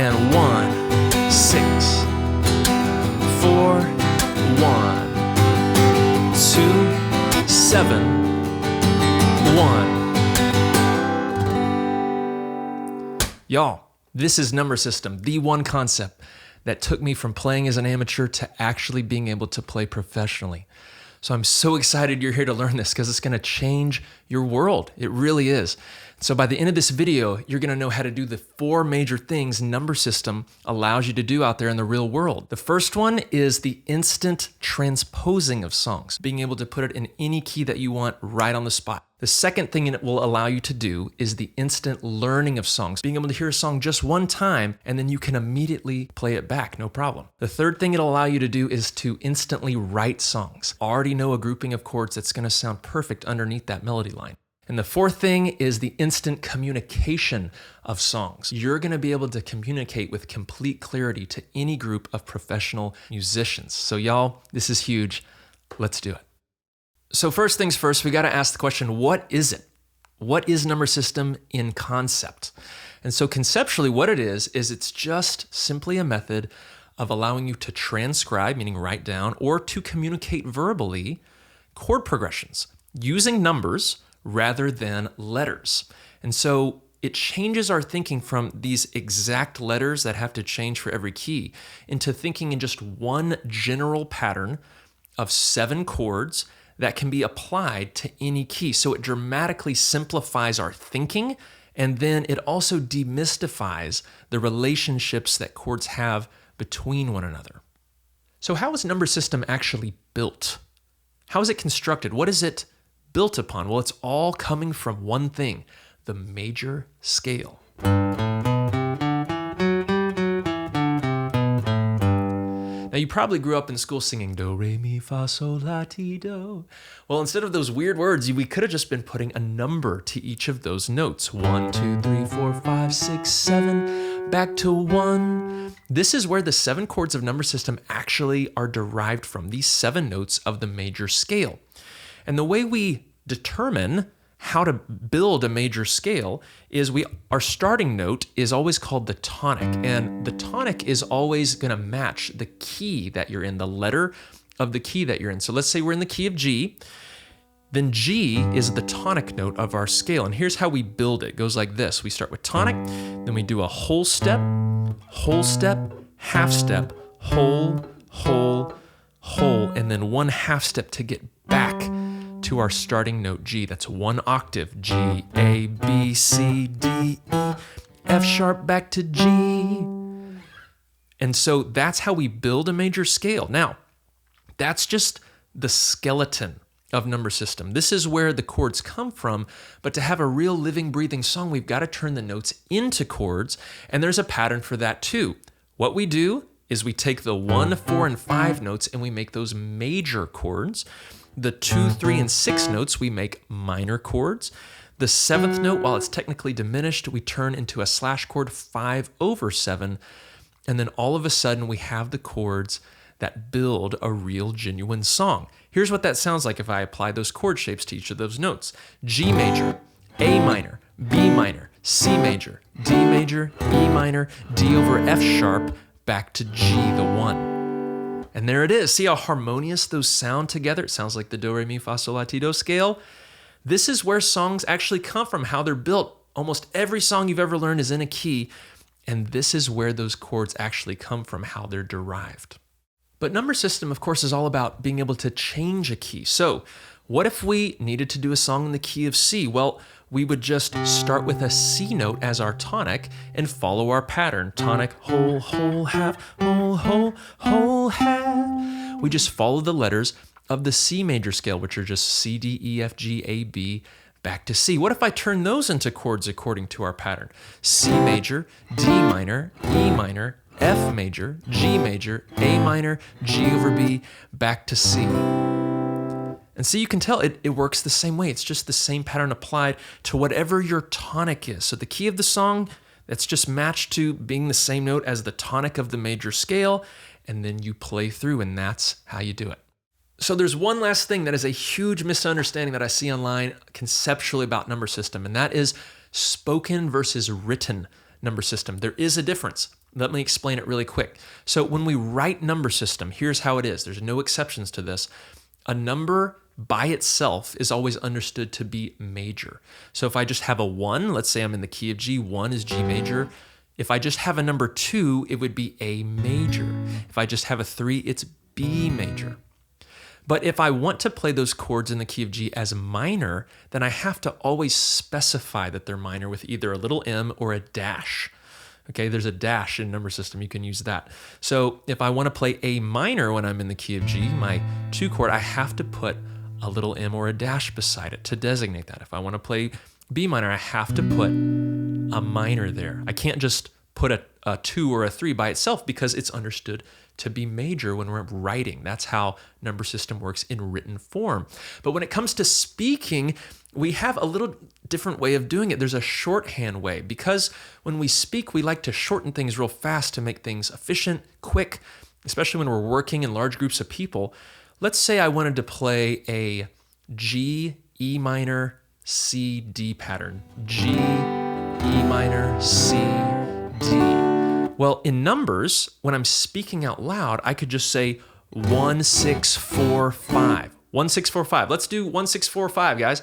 And 1, 6, 4, 1, 2, 7, 1. Y'all, this is number system, the one concept that took me from playing as an amateur to actually being able to play professionally. So I'm so excited you're here to learn this because it's going to change your world. It really is. So by the end of this video, you're going to know how to do the 4 major things number system allows you to do out there in the real world. The first one is the instant transposing of songs, being able to put it in any key that you want right on the spot. The second thing it will allow you to do is the instant learning of songs, being able to hear a song just one time and then you can immediately play it back, no problem. The third thing it'll allow you to do is to instantly write songs. Already know a grouping of chords that's going to sound perfect underneath that melody line. And the fourth thing is the instant communication of songs. You're going to be able to communicate with complete clarity to any group of professional musicians. So y'all, this is huge. Let's do it. So first things first, we got to ask the question, what is it? What is number system in concept? And so conceptually what it is it's just simply a method of allowing you to transcribe, meaning write down, or to communicate verbally chord progressions using numbers rather than letters. And so it changes our thinking from these exact letters that have to change for every key into thinking in just one general pattern of 7 chords that can be applied to any key. So it dramatically simplifies our thinking, and then it also demystifies the relationships that chords have between one another. So how is number system actually built? How is it constructed? What is it built upon? Well, it's all coming from one thing, the major scale. Now, you probably grew up in school singing do, re, mi, fa, sol, la, ti, do. Well, instead of those weird words, we could have just been putting a number to each of those notes. 1, 2, 3, 4, 5, 6, 7, back to 1. This is where the 7 chords of number system actually are derived from, these 7 notes of the major scale. And the way we determine how to build a major scale is our starting note is always called the tonic, and the tonic is always going to match the key that you're in, the letter of the key that you're in. So let's say we're in the key of G, then G is the tonic note of our scale. And here's how we build it. It goes like this. We start with tonic, then we do a whole step, half step, whole, and then 1 half step to get back to our starting note G. That's 1 octave. G, A, B, C, D, E, F sharp back to G. And so that's how we build a major scale. Now, that's just the skeleton of number system. This is where the chords come from, but to have a real living, breathing song, we've got to turn the notes into chords, and there's a pattern for that too. What we do is we take the 1, 4, and 5 notes and we make those major chords. The 2, 3, and 6 notes, we make minor chords. The 7th note, while it's technically diminished, we turn into a slash chord 5/7. And then all of a sudden, we have the chords that build a real, genuine song. Here's what that sounds like if I apply those chord shapes to each of those notes. G major, A minor, B minor, C major, D major, E minor, D over F sharp, back to G, the 1. And there it is. See how harmonious those sound together? It sounds like the do, re, mi, fa, sol, la, ti, do scale. This is where songs actually come from, how they're built. Almost every song you've ever learned is in a key, and this is where those chords actually come from, how they're derived. But number system, of course, is all about being able to change a key. So what if we needed to do a song in the key of C? Well, we would just start with a C note as our tonic and follow our pattern. Tonic, whole, half, whole, half. We just follow the letters of the C major scale, which are just C, D, E, F, G, A, B, back to C. What if I turn those into chords according to our pattern? C major, D minor, E minor, F major, G major, A minor, G over B, back to C. And so you can tell it works the same way. It's just the same pattern applied to whatever your tonic is. So the key of the song, that's just matched to being the same note as the tonic of the major scale, and then you play through, and that's how you do it. So there's one last thing that is a huge misunderstanding that I see online conceptually about number system, and that is spoken versus written number system. There is a difference. Let me explain it really quick. So when we write number system, here's how it is. There's no exceptions to this. A number by itself is always understood to be major. So if I just have a 1, let's say I'm in the key of G, 1 is G major. If I just have a number 2, it would be A major. If I just have a 3, it's B major. But if I want to play those chords in the key of G as minor, then I have to always specify that they're minor with either a little m or a dash. Okay, there's a dash in number system, you can use that. So if I want to play A minor when I'm in the key of G, my 2 chord, I have to put a little m or a dash beside it to designate that. If I want to play B minor, I have to put a minor there. I can't just put a 2 or a 3 by itself because it's understood to be major when we're writing. That's how number system works in written form. But when it comes to speaking, we have a little different way of doing it. There's a shorthand way, because when we speak, we like to shorten things real fast to make things efficient, quick, especially when we're working in large groups of people. Let's say I wanted to play a G, E minor, C, D pattern. G, E minor, C, D. Well, in numbers, when I'm speaking out loud, I could just say 1, 6, 4, 5. 1, 6, 4, 5. Let's do 1, 6, 4, 5, guys.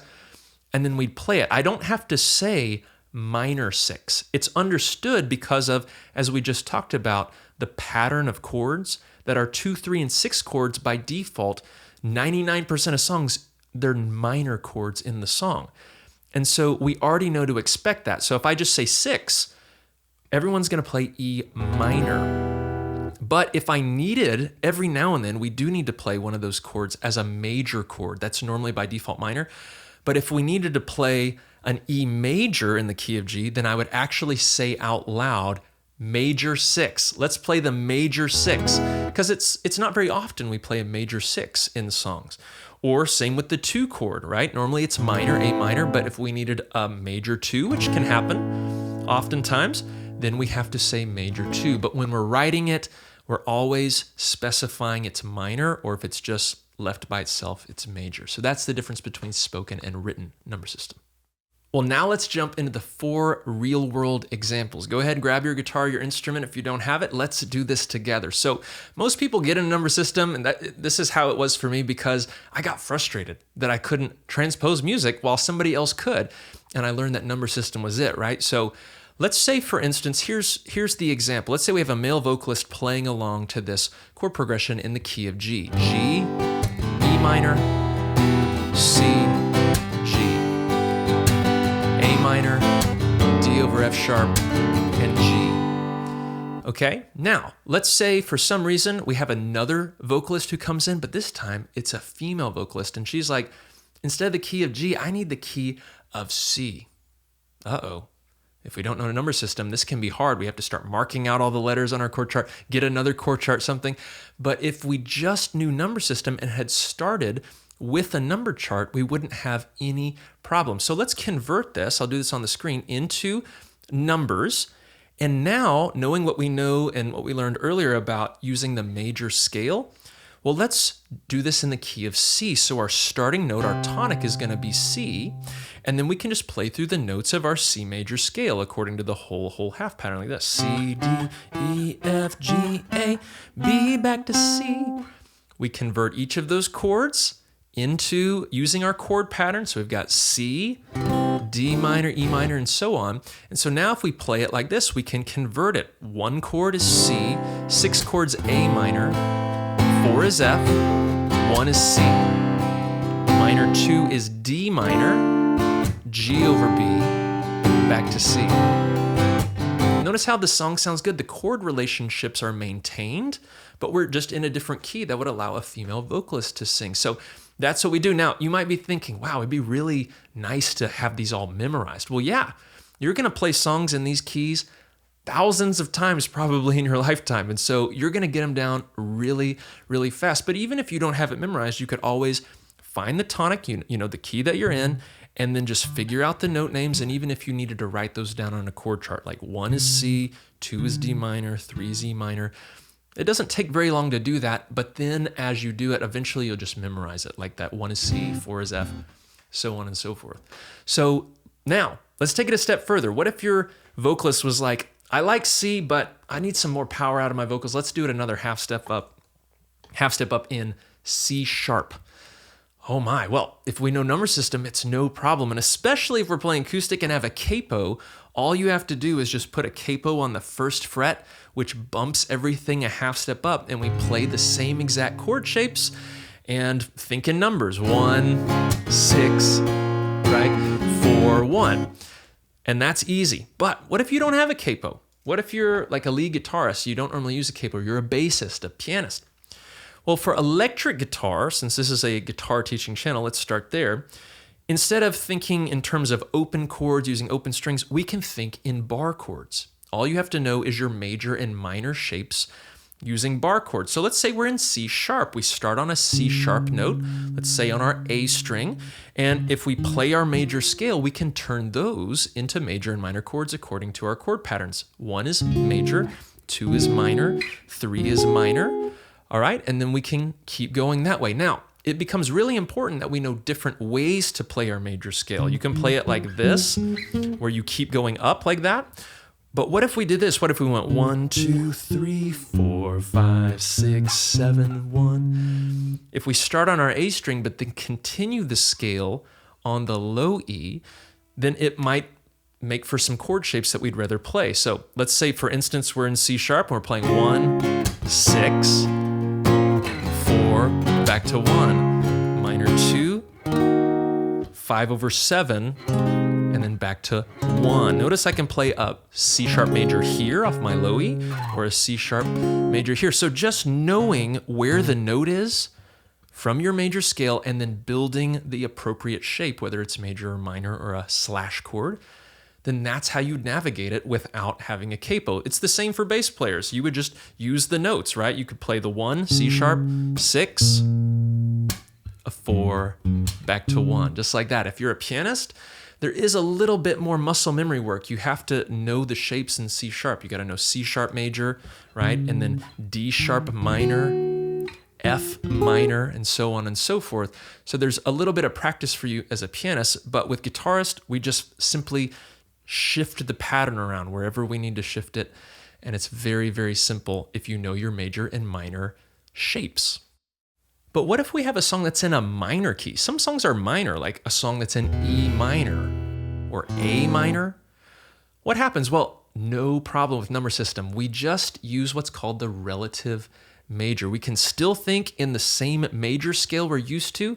And then we'd play it. I don't have to say minor 6. It's understood because of, as we just talked about, the pattern of chords that are 2, 3, and 6 chords by default. 99% of songs, they're minor chords in the song. And so we already know to expect that. So if I just say 6, everyone's going to play E minor. But if I needed, every now and then, we do need to play one of those chords as a major chord. That's normally by default minor. But if we needed to play an E major in the key of G, then I would actually say out loud, major 6. Let's play the major 6. Because it's not very often we play a major 6 in songs. Or same with the 2 chord, right? Normally it's minor, A minor, but if we needed a major 2, which can happen oftentimes, then we have to say major 2. But when we're writing it, we're always specifying it's minor, or if it's just left by itself, it's major. So that's the difference between spoken and written number system. Well, now let's jump into the 4 real-world examples. Go ahead and grab your guitar, your instrument. If you don't have it, let's do this together. So most people get a number system, and this is how it was for me, because I got frustrated that I couldn't transpose music while somebody else could, and I learned that number system was it, right? So let's say, for instance, here's the example. Let's say we have a male vocalist playing along to this chord progression in the key of G. G, E minor, C, G, A minor, D over F sharp, and G. Okay, now let's say for some reason we have another vocalist who comes in, but this time it's a female vocalist, and she's like, instead of the key of G, I need the key of C. Uh-oh. If we don't know a number system, this can be hard. We have to start marking out all the letters on our chord chart, get another chord chart, something. But if we just knew number system and had started with a number chart, we wouldn't have any problem. So let's convert this, I'll do this on the screen, into numbers. And now, knowing what we know and what we learned earlier about using the major scale, well, let's do this in the key of C. So our starting note, our tonic, is going to be C. And then we can just play through the notes of our C major scale according to the whole half pattern like this. C, D, E, F, G, A, B, back to C. We convert each of those chords into using our chord pattern. So we've got C, D minor, E minor, and so on. And so now if we play it like this, we can convert it. 1 chord is C, 6 chords A minor, 4 is F, 1 is C, minor 2 is D minor, G over B, back to C. Notice how the song sounds good. The chord relationships are maintained, but we're just in a different key that would allow a female vocalist to sing. So that's what we do. Now, you might be thinking, wow, it'd be really nice to have these all memorized. Well, yeah, you're going to play songs in these keys thousands of times probably in your lifetime. And so you're going to get them down really, really fast. But even if you don't have it memorized, you could always find the tonic, you know, the key that you're in, and then just figure out the note names. And even if you needed to write those down on a chord chart, like 1 is C, 2 is D minor, 3 is E minor, it doesn't take very long to do that. But then as you do it, eventually you'll just memorize it, like that 1 is C, 4 is F, so on and so forth. So now let's take it a step further. What if your vocalist was like, I like C, but I need some more power out of my vocals. Let's do it another half step up in C sharp. Oh my, well, if we know number system, it's no problem. And especially if we're playing acoustic and have a capo, all you have to do is just put a capo on the first fret, which bumps everything a half step up, and we play the same exact chord shapes and think in numbers. 1, 6, right? 4, 1. And that's easy. But what if you don't have a capo? What if you're like a lead guitarist, you don't normally use a capo, you're a bassist, a pianist? Well, for electric guitar, since this is a guitar teaching channel, let's start there. Instead of thinking in terms of open chords using open strings, we can think in bar chords. All you have to know is your major and minor shapes using bar chords. So let's say we're in C sharp. We start on a C sharp note, let's say on our A string, and if we play our major scale, we can turn those into major and minor chords according to our chord patterns. 1 is major, 2 is minor, 3 is minor. All right, and then we can keep going that way. Now, it becomes really important that we know different ways to play our major scale. You can play it like this, where you keep going up like that. But what if we did this? What if we went 1, 2, 3, 4, 5, 6, 7, 1? If we start on our A string, but then continue the scale on the low E, then it might make for some chord shapes that we'd rather play. So let's say, for instance, we're in C sharp and we're playing 1, 6, 4, back to 1, minor 2, 5 over 7, and then back to 1. Notice I can play a C sharp major here off my low E, or a C sharp major here. So just knowing where the note is from your major scale and then building the appropriate shape, whether it's major or minor or a slash chord, then that's how you'd navigate it without having a capo. It's the same for bass players. You would just use the notes, right? You could play the 1, C sharp, 6, a 4, back to 1, just like that. If you're a pianist, there is a little bit more muscle memory work. You have to know the shapes in C sharp. You got to know C sharp major, right? And then D sharp minor, F minor, and so on and so forth. So there's a little bit of practice for you as a pianist, but with guitarist, we just simply shift the pattern around wherever we need to shift it. And it's very, very simple if you know your major and minor shapes. But what if we have a song that's in a minor key? Some songs are minor, like a song that's in E minor or A minor. What happens? Well, no problem with number system. We just use what's called the relative major. We can still think in the same major scale we're used to.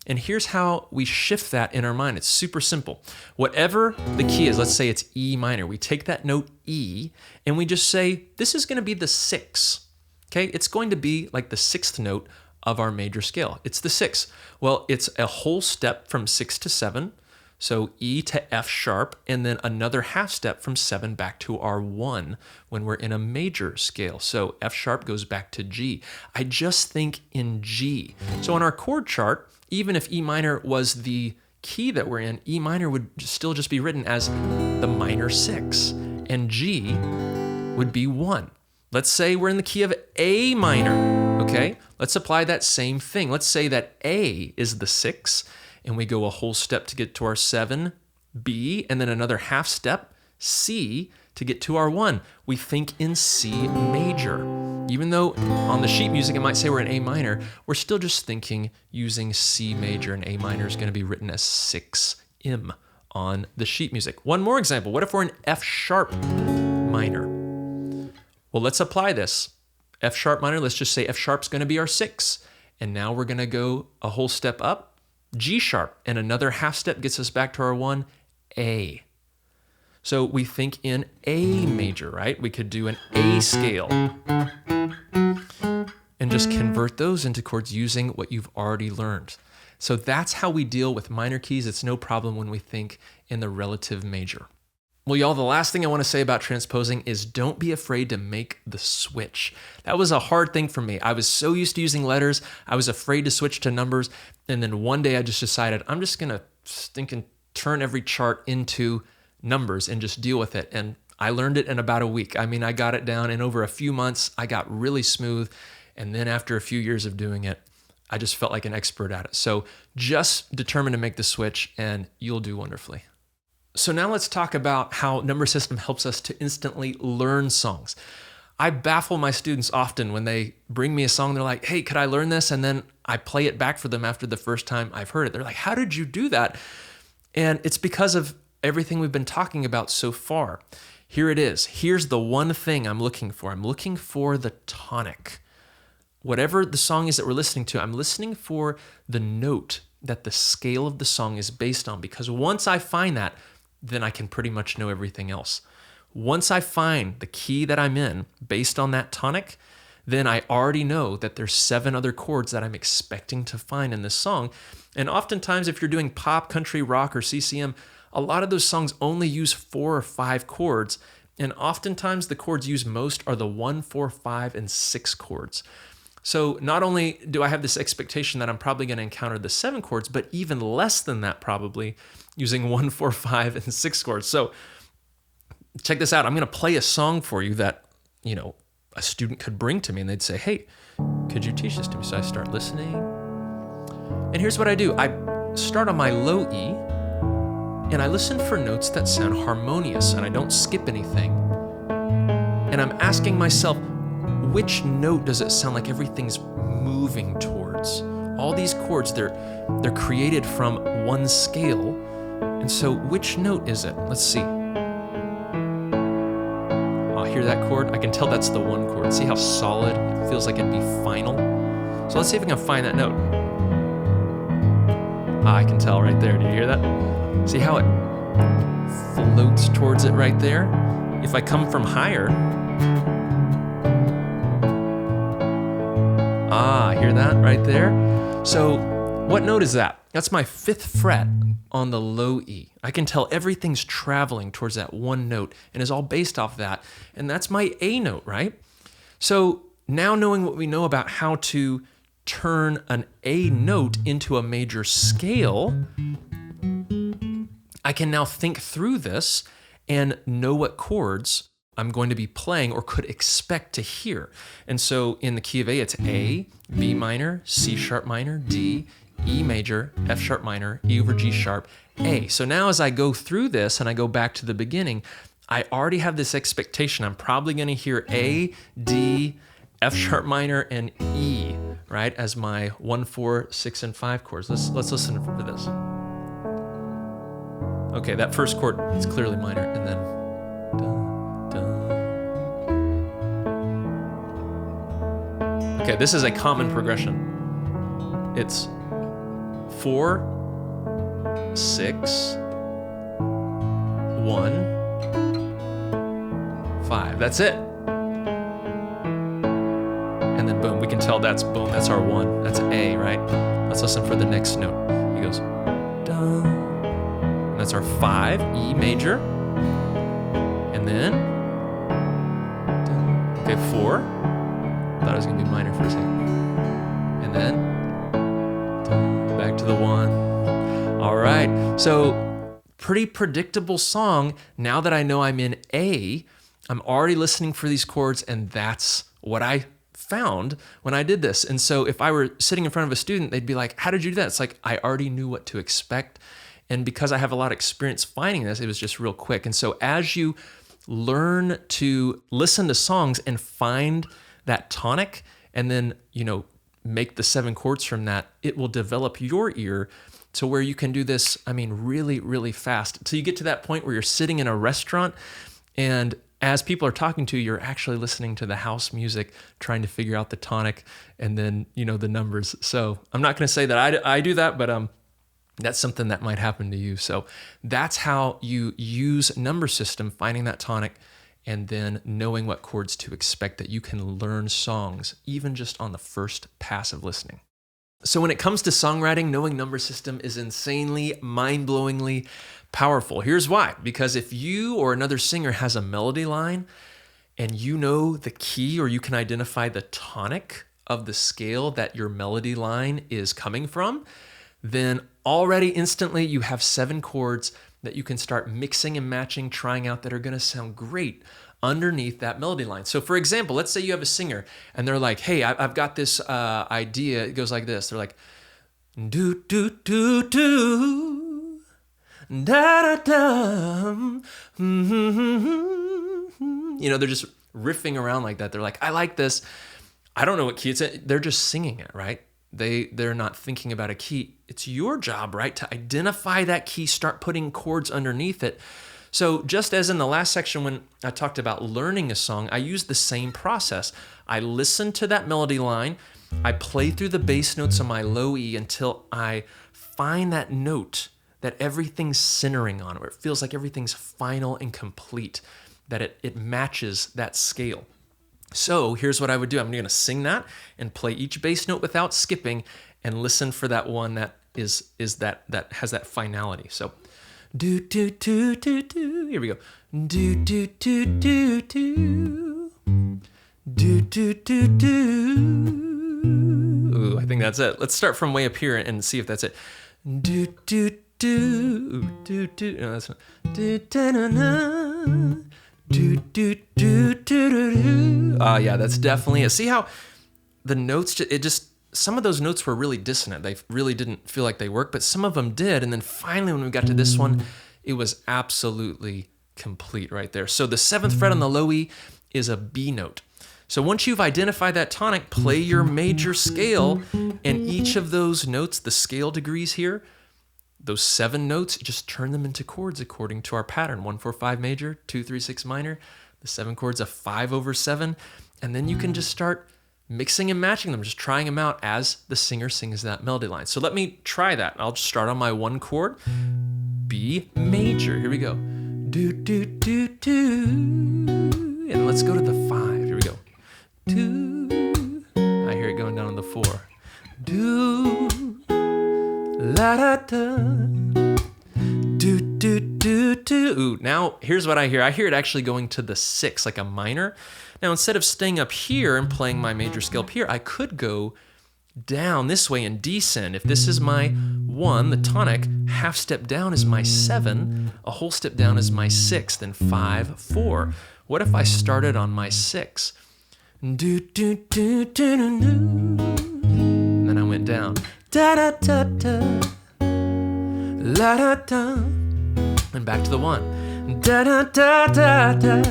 And here's how we shift that in our mind. It's super simple. Whatever the key is, let's say it's E minor. We take that note E and we just say, this is going to be the 6. Okay, it's going to be like the 6th note of our major scale. It's the 6. Well, it's a whole step from 6 to 7. So E to F sharp, and then another half step from 7 back to our 1 when we're in a major scale. So F sharp goes back to G. I just think in G. So on our chord chart, even if E minor was the key that we're in, E minor would still just be written as the minor 6, and G would be 1. Let's say we're in the key of A minor, okay? Let's apply that same thing. Let's say that A is the 6, and we go a whole step to get to our 7, B, and then another half step, C, to get to our 1. We think in C major. Even though on the sheet music it might say we're in A minor, we're still just thinking using C major, and A minor is going to be written as 6M on the sheet music. One more example. What if we're in F sharp minor? Well, let's apply this. F sharp minor, let's just say F sharp's going to be our 6. And now we're going to go a whole step up, G sharp, and another half step gets us back to our 1, A. So we think in A major, right? We could do an A scale and just convert those into chords using what you've already learned. So that's how we deal with minor keys. It's no problem when we think in the relative major. Well, y'all, the last thing I want to say about transposing is don't be afraid to make the switch. That was a hard thing for me. I was so used to using letters. I was afraid to switch to numbers. And then one day I just decided I'm just going to stinking turn every chart into numbers and just deal with it. And I learned it in about a week. I mean, I got it down in over a few months. I got really smooth. And then after a few years of doing it, I just felt like an expert at it. So just determine to make the switch and you'll do wonderfully. So now let's talk about how number system helps us to instantly learn songs. I baffle my students often when they bring me a song, they're like, hey, could I learn this? And then I play it back for them after the first time I've heard it. They're like, how did you do that? And it's because of everything we've been talking about so far. Here it is. Here's the one thing I'm looking for. I'm looking for the tonic. Whatever the song is that we're listening to, I'm listening for the note that the scale of the song is based on, because once I find that, then I can pretty much know everything else. Once I find the key that I'm in based on that tonic, then I already know that there's 7 other chords that I'm expecting to find in this song. And oftentimes, if you're doing pop, country, rock, or CCM, a lot of those songs only use 4 or 5 chords. And oftentimes, the chords used most are the 1, 4, 5, and 6 chords. So not only do I have this expectation that I'm probably going to encounter the 7 chords, but even less than that probably using 1, 4, 5, and 6 chords. So check this out. I'm going to play a song for you that, a student could bring to me and they'd say, hey, could you teach this to me? So I start listening. And here's what I do. I start on my low E and I listen for notes that sound harmonious and I don't skip anything. And I'm asking myself, which note does it sound like everything's moving towards? All these chords, they're created from one scale. And so which note is it? Let's see. I'll hear that chord. I can tell that's the 1 chord. See how solid it feels like it'd be final? So let's see if I can find that note. I can tell right there. Do you hear that? See how it floats towards it right there? If I come from higher, hear that right there? So what note is that? That's my 5th fret on the low E. I can tell everything's traveling towards that one note and is all based off that. And that's my A note, right? So now knowing what we know about how to turn an A note into a major scale, I can now think through this and know what chords I'm going to be playing or could expect to hear. And so in the key of A, it's A, B minor, C sharp minor, D, E major, F sharp minor, E over G sharp, A. So now as I go through this and I go back to the beginning, I already have this expectation. I'm probably going to hear A, D, F sharp minor, and E, right, as my 1, 4, 6, and 5 chords. Let's listen for this. Okay, that first chord is clearly minor, and then okay, this is a common progression. It's 4, 6, 1, 5. That's it. And then boom, we can tell that's our 1. That's A, right? Let's listen for the next note. He goes, da. And that's our 5, E major. And then, da. Okay, 4. Thought it was gonna be minor for a second. And then back to the 1. All right, so pretty predictable song. Now that I know I'm in A, I'm already listening for these chords, and that's what I found when I did this. And so if I were sitting in front of a student, they'd be like, how did you do that? It's like I already knew what to expect. And because I have a lot of experience finding this, it was just real quick. And so as you learn to listen to songs and find that tonic and then, make the 7 chords from that, it will develop your ear to where you can do this, really, really fast. Until you get to that point where you're sitting in a restaurant and as people are talking to you, you're actually listening to the house music, trying to figure out the tonic and then, the numbers. So I'm not going to say that I do that, but that's something that might happen to you. So that's how you use number system, finding that tonic, and then knowing what chords to expect, that you can learn songs even just on the first pass of listening. So when it comes to songwriting, knowing number system is insanely, mind-blowingly powerful. Here's why. Because if you or another singer has a melody line and you know the key, or you can identify the tonic of the scale that your melody line is coming from, then already instantly you have 7 chords that you can start mixing and matching, trying out, that are going to sound great underneath that melody line. So for example, let's say you have a singer and they're like, hey, I've got this idea. It goes like this. They're like, do, do, do, do, da da da. They're just riffing around like that. They're like, I like this. I don't know what key it's in. They're just singing it, right? They're not thinking about a key. It's your job, right, to identify that key, start putting chords underneath it. So just as in the last section when I talked about learning a song, I use the same process. I listen to that melody line, I play through the bass notes on my low E until I find that note that everything's centering on, where it feels like everything's final and complete, that it matches that scale. So here's what I would do. I'm going to sing that and play each bass note without skipping and listen for that one that that has that finality. So do do do do do. Here we go. Do do do do do. Do do do do. Ooh, I think that's it. Let's start from way up here and see if that's it. Do do do do do. No, that's not. Do da na na. Do do do do do. Yeah, that's definitely it. See how the notes some of those notes were really dissonant. They really didn't feel like they worked, but some of them did. And then finally, when we got to this one, it was absolutely complete right there. So the 7th fret on the low E is a B note. So once you've identified that tonic, play your major scale, and each of those notes, the scale degrees here, those 7 notes, just turn them into chords according to our pattern. 1, 4, 5 major, 2, 3, 6 minor. The 7 chords, a 5/7. And then you can just start mixing and matching them, just trying them out as the singer sings that melody line. So let me try that. I'll just start on my 1 chord, B major. Here we go. Do, do, do, do. And let's go to the 5. Here we go. Do. I hear it going down on the 4. Do. La da da. Do do do do. Ooh, now here's what I hear. I hear it actually going to the 6, like a minor. Now instead of staying up here and playing my major scale up here, I could go down this way and descend. If this is my 1, the tonic, half step down is my 7, a whole step down is my 6, then 5, 4. What if I started on my 6? Do do do do do do. And then I went down. Da da da da. La da da. And back to the 1. Da da da da da.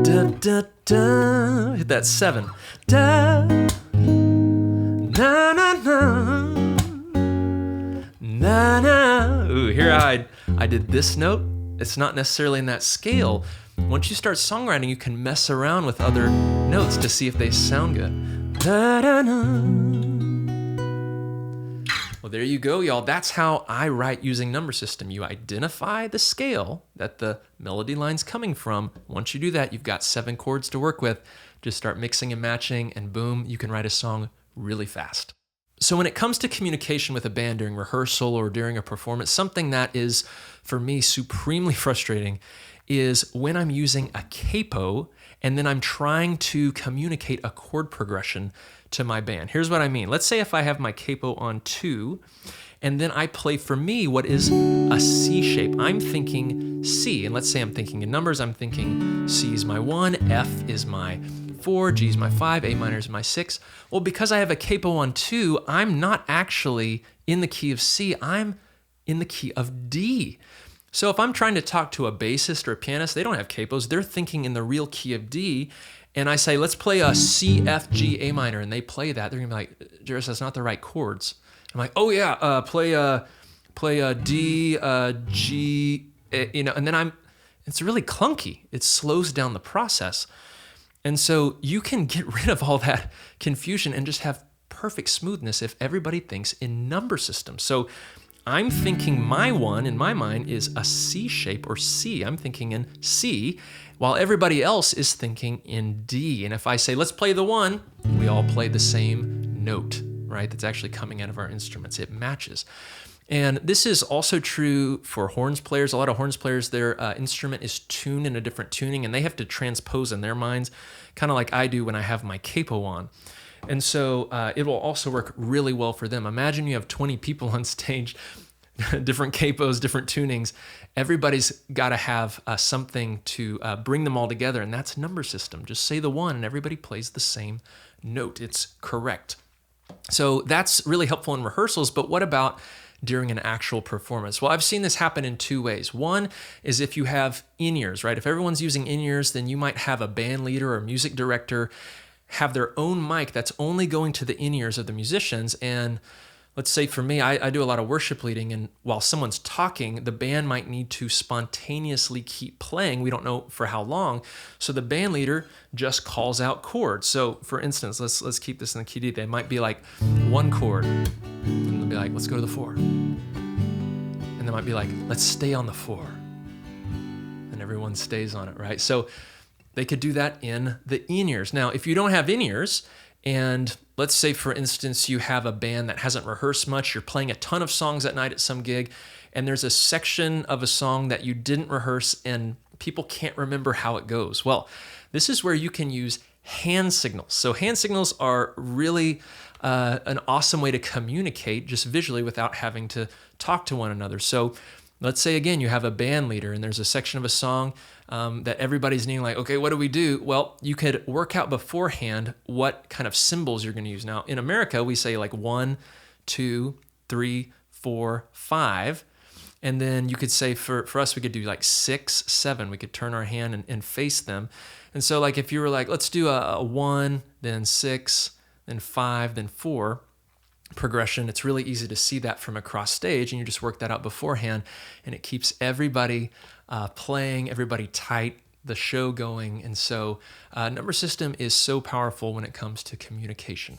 Da da da. Hit that 7. Da. Na na na. Na na. Ooh, here I did this note. It's not necessarily in that scale. Once you start songwriting, you can mess around with other notes to see if they sound good. Da da da. Well, there you go, y'all. That's how I write using number system. You identify the scale that the melody line's coming from. Once you do that, you've got 7 chords to work with. Just start mixing and matching, and boom, you can write a song really fast. So when it comes to communication with a band during rehearsal or during a performance, something that is, for me, supremely frustrating is when I'm using a capo and then I'm trying to communicate a chord progression to my band. Here's what I mean. Let's say if I have my capo on 2, and then I play for me what is a C shape. I'm thinking C, and let's say I'm thinking in numbers. I'm thinking C is my 1, F is my 4, G is my 5, A minor is my 6. Well, because I have a capo on 2, I'm not actually in the key of C, I'm in the key of D. So if I'm trying to talk to a bassist or a pianist, they don't have capos, they're thinking in the real key of D, and I say, let's play a C, F, G, A minor, and they play that, they're gonna be like, Jairus, that's not the right chords. I'm like, oh yeah, play a D, G, and then it's really clunky. It slows down the process. And so you can get rid of all that confusion and just have perfect smoothness if everybody thinks in number systems. So I'm thinking my 1 in my mind is a C shape or C. I'm thinking in C, while everybody else is thinking in D. And if I say, let's play the 1, we all play the same note, right? That's actually coming out of our instruments. It matches. And this is also true for horns players. A lot of horns players, their instrument is tuned in a different tuning, and they have to transpose in their minds, kind of like I do when I have my capo on. And so it will also work really well for them. Imagine you have 20 people on stage, different capos, different tunings. Everybody's got to have something to bring them all together, and that's number system. Just say the 1, and everybody plays the same note. It's correct. So that's really helpful in rehearsals, but what about during an actual performance? Well, I've seen this happen in two ways. One is if you have in-ears, right? If everyone's using in-ears, then you might have a band leader or music director have their own mic that's only going to the in-ears of the musicians. And let's say for me, I do a lot of worship leading, and while someone's talking, the band might need to spontaneously keep playing. We don't know for how long. So the band leader just calls out chords. So for instance, let's keep this in the key D. They might be like one chord, and they'll be like, let's go to the 4. And they might be like, let's stay on the 4. And everyone stays on it, right? So they could do that in the in-ears. Now, if you don't have in-ears, and let's say, for instance, you have a band that hasn't rehearsed much, you're playing a ton of songs at night at some gig, and there's a section of a song that you didn't rehearse and people can't remember how it goes. Well, this is where you can use hand signals. So hand signals are really an awesome way to communicate just visually without having to talk to one another. So let's say, again, you have a band leader and there's a section of a song that everybody's needing, like, okay, what do we do? Well, you could work out beforehand what kind of symbols you're going to use. Now, in America, we say like 1, 2, 3, 4, 5. And then you could say for us, we could do like 6, 7. We could turn our hand and face them. And so like if you were like, let's do a 1, then 6, then 5, then 4 progression, it's really easy to see that from across stage, and you just work that out beforehand, and it keeps everybody playing, everybody tight, the show going. And so number system is so powerful when it comes to communication.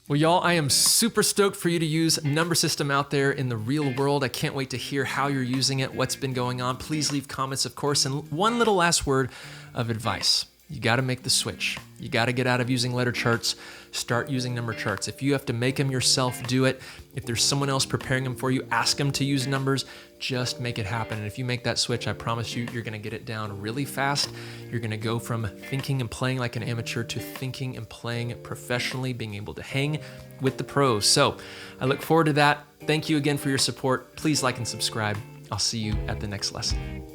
Well, y'all, I am super stoked for you to use number system out there in the real world. I can't wait to hear how you're using it, what's been going on. Please leave comments, of course. And one little last word of advice. You got to make the switch. You got to get out of using letter charts, start using number charts. If you have to make them yourself, do it. If there's someone else preparing them for you, ask them to use numbers. Just make it happen. And if you make that switch, I promise you, you're going to get it down really fast. You're going to go from thinking and playing like an amateur to thinking and playing professionally, being able to hang with the pros. So I look forward to that. Thank you again for your support. Please like and subscribe. I'll see you at the next lesson.